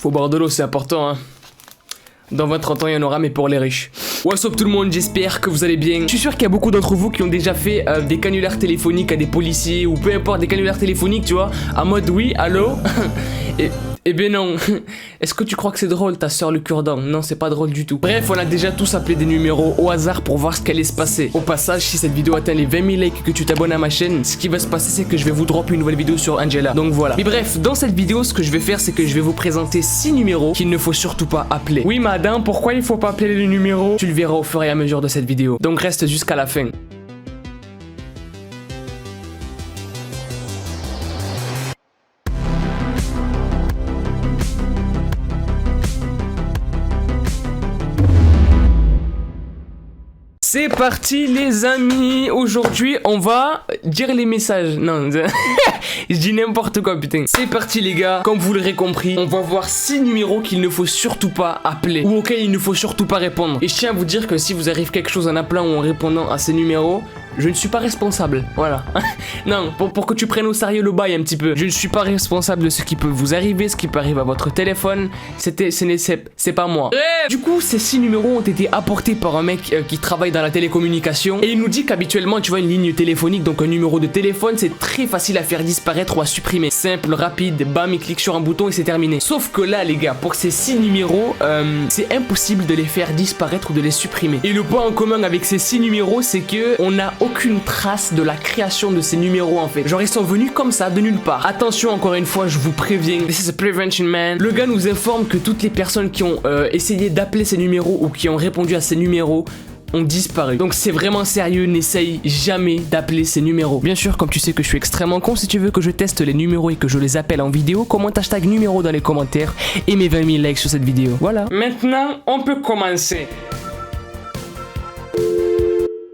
Faut boire de l'eau, c'est important, hein. Dans 20-30 ans, il y en aura, mais pour les riches. What's up tout le monde, j'espère que vous allez bien. Je suis sûr qu'il y a beaucoup d'entre vous qui ont déjà fait des canulars téléphoniques à des policiers, ou peu importe, des canulars téléphoniques, tu vois, en mode oui, allô. Eh ben non. Est-ce que tu crois que c'est drôle, ta soeur le cure-dent? Non, c'est pas drôle du tout. Bref, on a déjà tous appelé des numéros au hasard pour voir ce qu'allait se passer. Au passage, si cette vidéo atteint les 20 000 likes et que tu t'abonnes à ma chaîne, ce qui va se passer, c'est que je vais vous drop une nouvelle vidéo sur Angela. Donc voilà. Mais bref, dans cette vidéo, ce que je vais faire, c'est que je vais vous présenter 6 numéros qu'il ne faut surtout pas appeler. Oui, madame, pourquoi il faut pas appeler les numéros? Tu le verras au fur et à mesure de cette vidéo. Donc reste jusqu'à la fin. C'est parti les amis, aujourd'hui on va dire les messages, non, je dis n'importe quoi putain. C'est parti les gars, comme vous l'aurez compris, on va voir 6 numéros qu'il ne faut surtout pas appeler, ou auxquels il ne faut surtout pas répondre. Et je tiens à vous dire que si vous arrive quelque chose en appelant ou en répondant à ces numéros, je ne suis pas responsable, voilà. Non, pour que tu prennes au sérieux le bail un petit peu. Je ne suis pas responsable de ce qui peut vous arriver, ce qui peut arriver à votre téléphone. C'est pas moi. Du coup, ces 6 numéros ont été apportés par un mec qui travaille dans la télécommunication. Et il nous dit qu'habituellement, tu vois, une ligne téléphonique, donc un numéro de téléphone, c'est très facile à faire disparaître ou à supprimer. Simple, rapide, bam, il clique sur un bouton et c'est terminé. Sauf que là, les gars, pour ces 6 numéros, c'est impossible de les faire disparaître ou de les supprimer. Et le point en commun avec ces 6 numéros, c'est que on a aucune trace de la création de ces numéros en fait. Genre ils sont venus comme ça de nulle part. Attention encore une fois, je vous préviens. This is a prevention man. Le gars nous informe que toutes les personnes qui ont essayé d'appeler ces numéros ou qui ont répondu à ces numéros ont disparu. Donc c'est vraiment sérieux, n'essaye jamais d'appeler ces numéros. Bien sûr, comme tu sais que je suis extrêmement con, si tu veux que je teste les numéros et que je les appelle en vidéo, commente hashtag numéro dans les commentaires et mets 20 000 likes sur cette vidéo. Voilà. Maintenant, on peut commencer.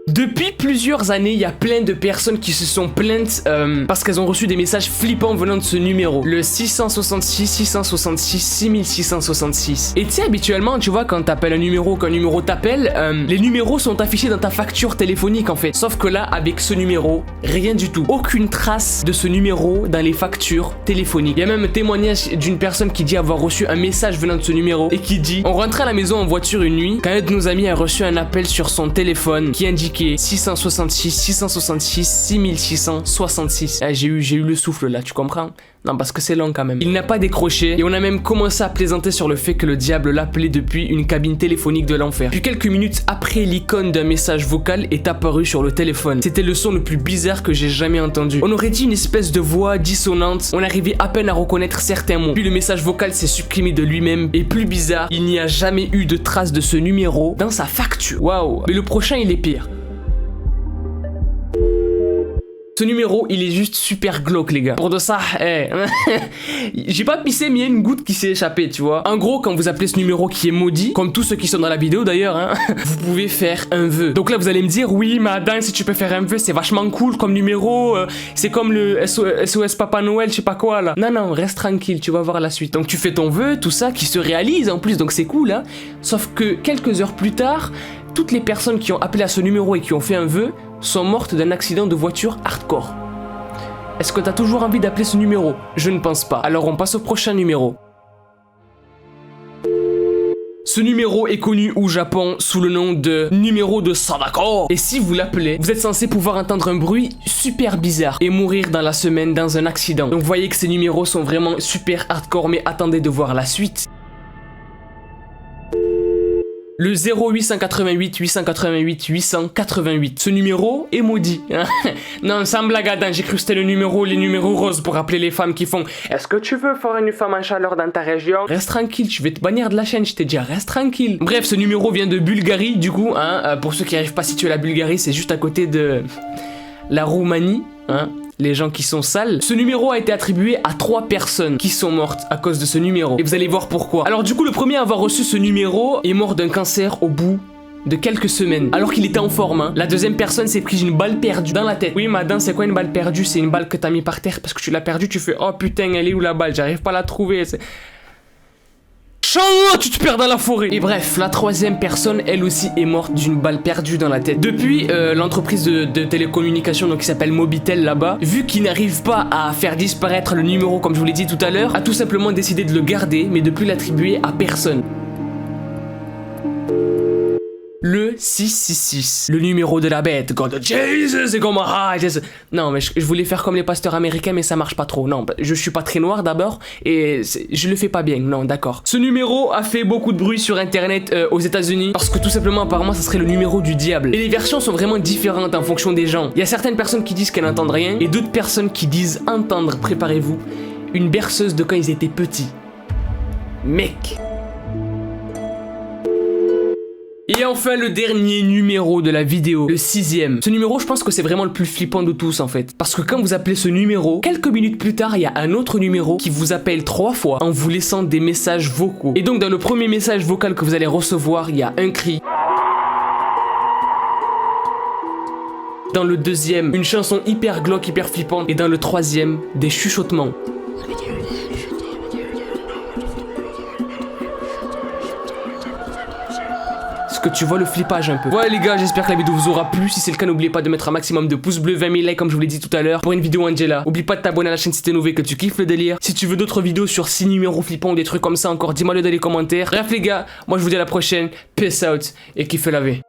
Depuis plusieurs années, il y a plein de personnes qui se sont plaintes parce qu'elles ont reçu des messages flippants venant de ce numéro. Le 666, 666, 6666. Et tu sais, habituellement, tu vois, quand t'appelles un numéro, qu'un numéro t'appelle, les numéros sont affichés dans ta facture téléphonique en fait. Sauf que là, avec ce numéro, rien du tout. Aucune trace de ce numéro dans les factures téléphoniques. Il y a même un témoignage d'une personne qui dit avoir reçu un message venant de ce numéro et qui dit: on rentrait à la maison en voiture une nuit quand un de nos amis a reçu un appel sur son téléphone qui indiquait 666, 666, 6666. Ah, j'ai eu le souffle là, tu comprends? Non, parce que c'est long quand même. Il n'a pas décroché et on a même commencé à plaisanter sur le fait que le diable l'appelait depuis une cabine téléphonique de l'enfer. Puis quelques minutes après, l'icône d'un message vocal est apparue sur le téléphone. C'était le son le plus bizarre que j'ai jamais entendu. On aurait dit une espèce de voix dissonante. On arrivait à peine à reconnaître certains mots. Puis le message vocal s'est supprimé de lui-même. Et plus bizarre, il n'y a jamais eu de trace de ce numéro dans sa facture. Waouh. Mais le prochain, il est pire. Ce numéro, il est juste super glauque, les gars. Pour de ça, j'ai pas pissé, mais il y a une goutte qui s'est échappée, tu vois. En gros, quand vous appelez ce numéro qui est maudit, comme tous ceux qui sont dans la vidéo d'ailleurs, hein, vous pouvez faire un vœu. Donc là, vous allez me dire, oui, madame, si tu peux faire un vœu, c'est vachement cool comme numéro. C'est comme le SOS Papa Noël, je sais pas quoi, là. Non, non, reste tranquille, tu vas voir la suite. Donc tu fais ton vœu, tout ça, qui se réalise en plus, donc c'est cool, hein. Sauf que quelques heures plus tard, toutes les personnes qui ont appelé à ce numéro et qui ont fait un vœu sont mortes d'un accident de voiture hardcore. Est-ce que t'as toujours envie d'appeler ce numéro? Je ne pense pas. Alors on passe au prochain numéro. Ce numéro est connu au Japon sous le nom de numéro de Sadako. Et si vous l'appelez, vous êtes censé pouvoir entendre un bruit super bizarre et mourir dans la semaine dans un accident. Donc vous voyez que ces numéros sont vraiment super hardcore, mais attendez de voir la suite. Le 0888 888 888. Ce numéro est maudit. Non, sans blague, Adam, j'ai cru que c'était les numéros roses pour appeler les femmes qui font: est-ce que tu veux faire une femme en chaleur dans ta région? Reste tranquille, je vais te bannir de la chaîne, je t'ai dit, reste tranquille. Bref, ce numéro vient de Bulgarie, du coup, hein, pour ceux qui n'arrivent pas à situer la Bulgarie, c'est juste à côté de la Roumanie, hein. Les gens qui sont sales. Ce numéro a été attribué à 3 personnes qui sont mortes à cause de ce numéro. Et vous allez voir pourquoi. Alors du coup, le premier à avoir reçu ce numéro est mort d'un cancer au bout de quelques semaines, alors qu'il était en forme, hein. La deuxième personne s'est prise une balle perdue dans la tête. Oui, madame, c'est quoi une balle perdue? C'est une balle que t'as mis par terre parce que tu l'as perdue, tu fais: oh putain, elle est où la balle? J'arrive pas à la trouver. Inch'Allah, tu te perds dans la forêt. Et bref, la troisième personne, elle aussi, est morte d'une balle perdue dans la tête. Depuis, l'entreprise de télécommunication, donc qui s'appelle Mobitel là-bas, vu qu'ils n'arrivent pas à faire disparaître le numéro, comme je vous l'ai dit tout à l'heure, a tout simplement décidé de le garder, mais de plus l'attribuer à personne. Le 666, le numéro de la bête. God Jesus, c'est comme non, mais je voulais faire comme les pasteurs américains, mais ça marche pas trop. Non, je suis pas très noir d'abord et je le fais pas bien. Non, d'accord. Ce numéro a fait beaucoup de bruit sur internet aux États-Unis parce que tout simplement, apparemment, ça serait le numéro du diable. Et les versions sont vraiment différentes en fonction des gens. Il y a certaines personnes qui disent qu'elles n'entendent rien et d'autres personnes qui disent entendre, préparez-vous, une berceuse de quand ils étaient petits. Mec. Et enfin le dernier numéro de la vidéo, le 6e. Ce numéro, je pense que c'est vraiment le plus flippant de tous en fait. Parce que quand vous appelez ce numéro, quelques minutes plus tard, il y a un autre numéro qui vous appelle 3 fois en vous laissant des messages vocaux. Et donc dans le premier message vocal que vous allez recevoir, il y a un cri. Dans le deuxième, une chanson hyper glauque, hyper flippante. Et dans le troisième, des chuchotements. Que tu vois le flippage un peu. Ouais les gars, j'espère que la vidéo vous aura plu. Si c'est le cas, n'oubliez pas de mettre un maximum de pouces bleus, 20 000 likes comme je vous l'ai dit tout à l'heure pour une vidéo Angela. Oublie pas de t'abonner à la chaîne si t'es nouveau et que tu kiffes le délire. Si tu veux d'autres vidéos sur 6 numéros flippants ou des trucs comme ça encore, dis-moi le dans les commentaires. Bref les gars, moi je vous dis à la prochaine. Peace out et kiffez la vie.